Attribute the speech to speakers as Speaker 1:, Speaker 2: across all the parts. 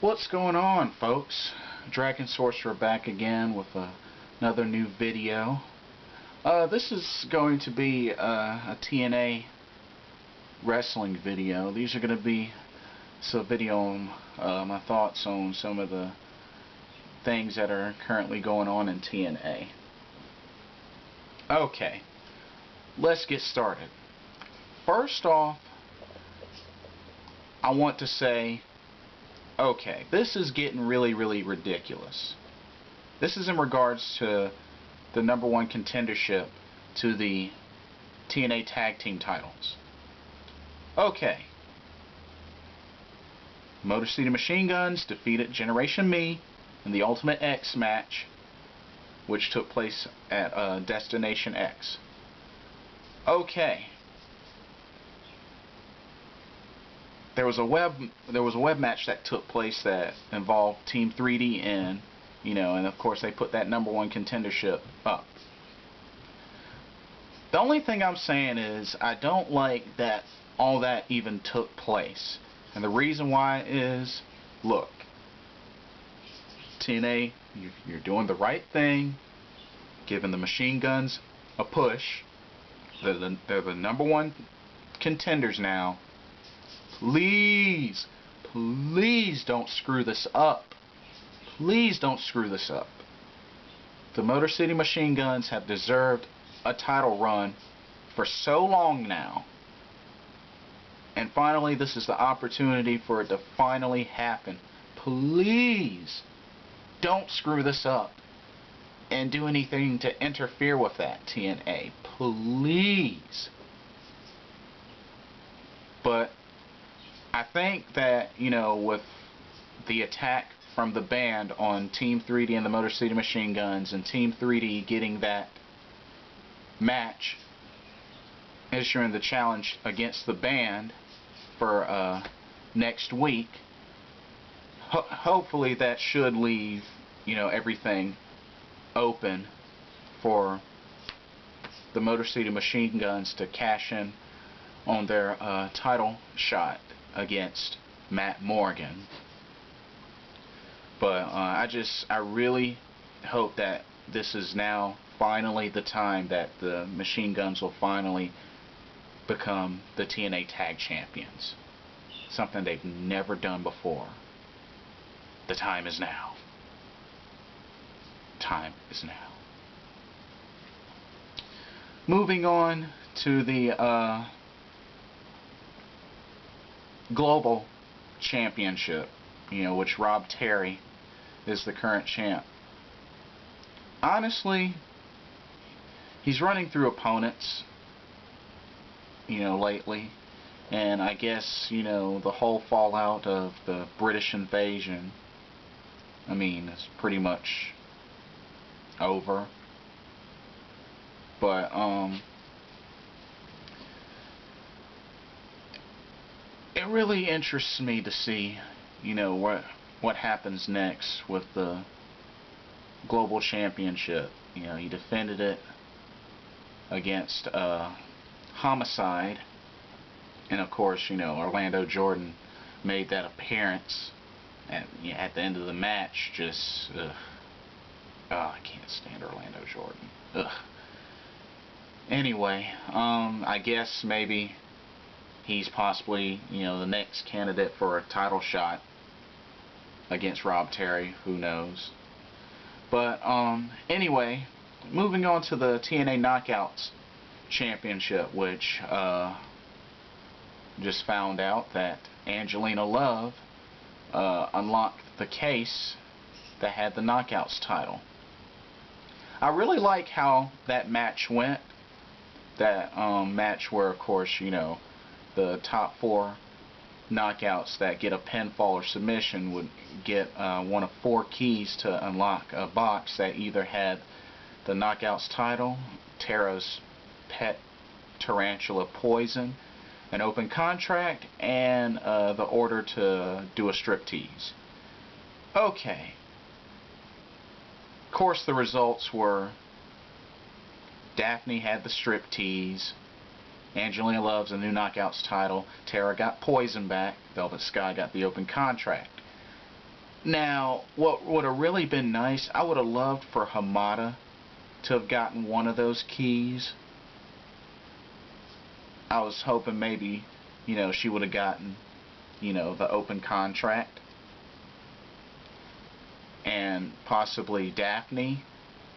Speaker 1: What's going on, folks? Dragon Sorcerer back again with another new video. This is going to be a TNA wrestling video. These are going to be a video on my thoughts on some of the things that are currently going on in TNA. Okay, let's get started. First off, I want to say, okay, this is getting really ridiculous. This is in regards to the #1 contendership to the TNA tag team titles. Okay. Motor City Machine Guns defeated Generation Me in the Ultimate X match, which took place at Destination X. Okay. There was a web match that took place that involved Team 3D and of course they put that #1 contendership up. The only thing I'm saying is I don't like that all that even took place. And the reason why is, look, TNA, you're doing the right thing, giving the Machine Guns a push. They're the #1 contenders now. Please don't screw this up. Please don't screw this up. The Motor City Machine Guns have deserved a title run for so long now. And finally, this is the opportunity for it to finally happen. Please don't screw this up and do anything to interfere with that, TNA. Please. But I think that, with the attack from the band on Team 3D and the Motor City Machine Guns, and Team 3D getting that match, issuing the challenge against the band for next week, hopefully that should leave, everything open for the Motor City Machine Guns to cash in on their title shot against Matt Morgan. But I really hope that this is now finally the time that the Machine Guns will finally become the TNA Tag Champions. Something they've never done before. The time is now. Time is now. Moving on to the Global Championship, which Rob Terry is the current champ. Honestly, he's running through opponents, lately, and I guess, the whole fallout of the British invasion, is pretty much over. But, it really interests me to see, what happens next with the Global Championship. He defended it against Homicide, and of course, Orlando Jordan made that appearance at the end of the match. Just, I can't stand Orlando Jordan. Ugh. Anyway, I guess maybe he's possibly, the next candidate for a title shot against Rob Terry. Who knows? But, anyway, moving on to the TNA Knockouts Championship, which, just found out that Angelina Love, unlocked the case that had the Knockouts title. I really like how that match went. That, match where, of course, the top 4 knockouts that get a pinfall or submission would get one of 4 keys to unlock a box that either had the Knockouts title, Tara's pet tarantula Poison, an open contract, and the order to do a striptease. Okay. Of course, the results were Daphne had the striptease, Angelina Love's a new Knockouts title, Tara got Poison back, Velvet Sky got the open contract. Now, what would have really been nice, I would have loved for Hamada to have gotten one of those keys. I was hoping maybe, she would have gotten, the open contract. And possibly Daphne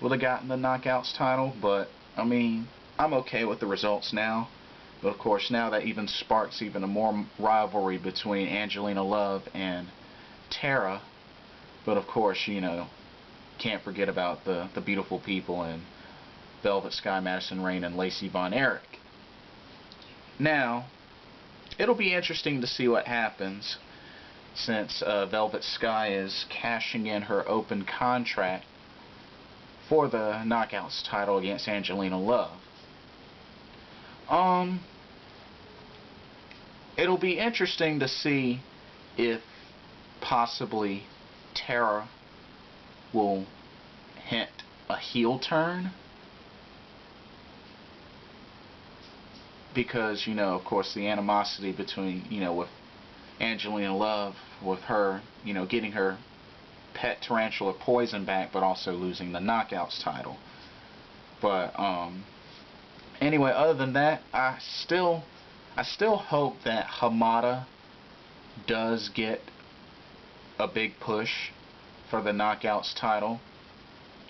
Speaker 1: would have gotten the Knockouts title, but, I mean, I'm okay with the results now. But, of course, now that even sparks even a more rivalry between Angelina Love and Tara. But, of course, can't forget about the beautiful people in Velvet Sky, Madison Rayne, and Lacey Von Erich. Now, it'll be interesting to see what happens since Velvet Sky is cashing in her open contract for the Knockouts title against Angelina Love. It'll be interesting to see if possibly Tara will hint a heel turn, because of course the animosity between with Angelina Love, with her getting her pet tarantula Poison back, but also losing the Knockouts title. But anyway, other than that, I still hope that Hamada does get a big push for the Knockouts title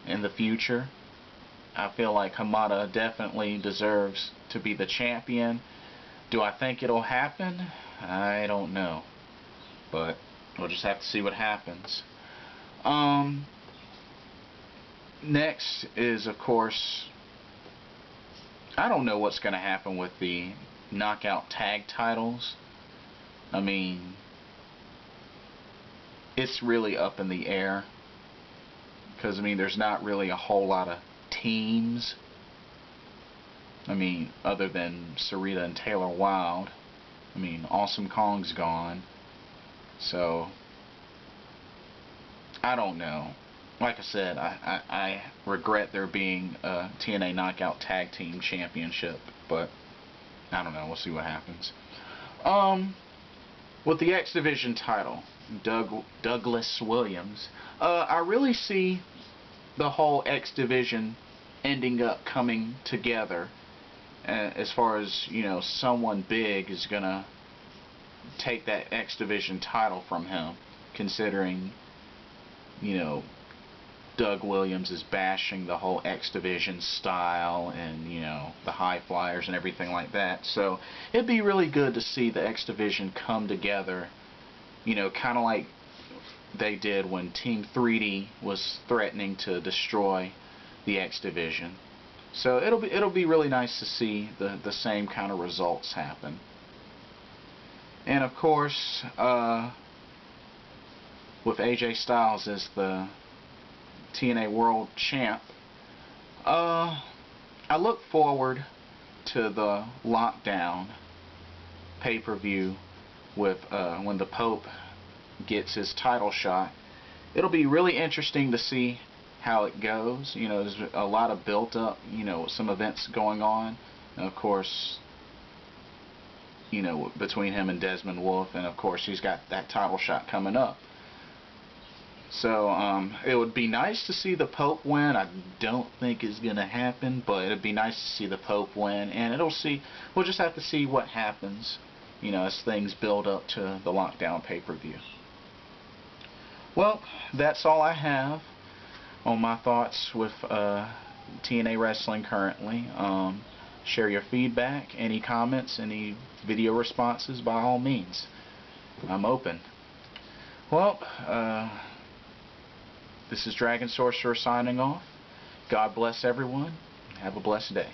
Speaker 1: in the future. I feel like Hamada definitely deserves to be the champion. Do I think it'll happen? I don't know. But we'll just have to see what happens. Next is, of course, I don't know what's going to happen with the Knockout tag titles. I mean, it's really up in the air, because I mean there's not really a whole lot of teams. I mean, other than Sarita and Taylor Wilde. I mean, Awesome Kong's gone. So I don't know. Like I said, I regret there being a TNA Knockout Tag Team Championship, but I don't know. We'll see what happens. With the X Division title, Douglas Williams, I really see the whole X Division ending up coming together, as far as someone big is gonna take that X Division title from him, considering Doug Williams is bashing the whole X Division style and the high flyers and everything like that. So it'd be really good to see the X Division come together, kind of like they did when Team 3D was threatening to destroy the X Division. So it'll be really nice to see the same kind of results happen. And of course, with AJ Styles as the TNA World Champ, I look forward to the Lockdown pay-per-view with when the Pope gets his title shot. It'll be really interesting to see how it goes. There's a lot of built-up, some events going on, and of course, between him and Desmond Wolfe, and of course he's got that title shot coming up. So it would be nice to see the Pope win. I don't think it's gonna happen, but it'd be nice to see the Pope win, and we'll just have to see what happens, as things build up to the Lockdown pay-per-view. Well, that's all I have on my thoughts with TNA Wrestling currently. Share your feedback, any comments, any video responses, by all means. I'm open. Well, this is Dragon Sorcerer signing off. God bless everyone. Have a blessed day.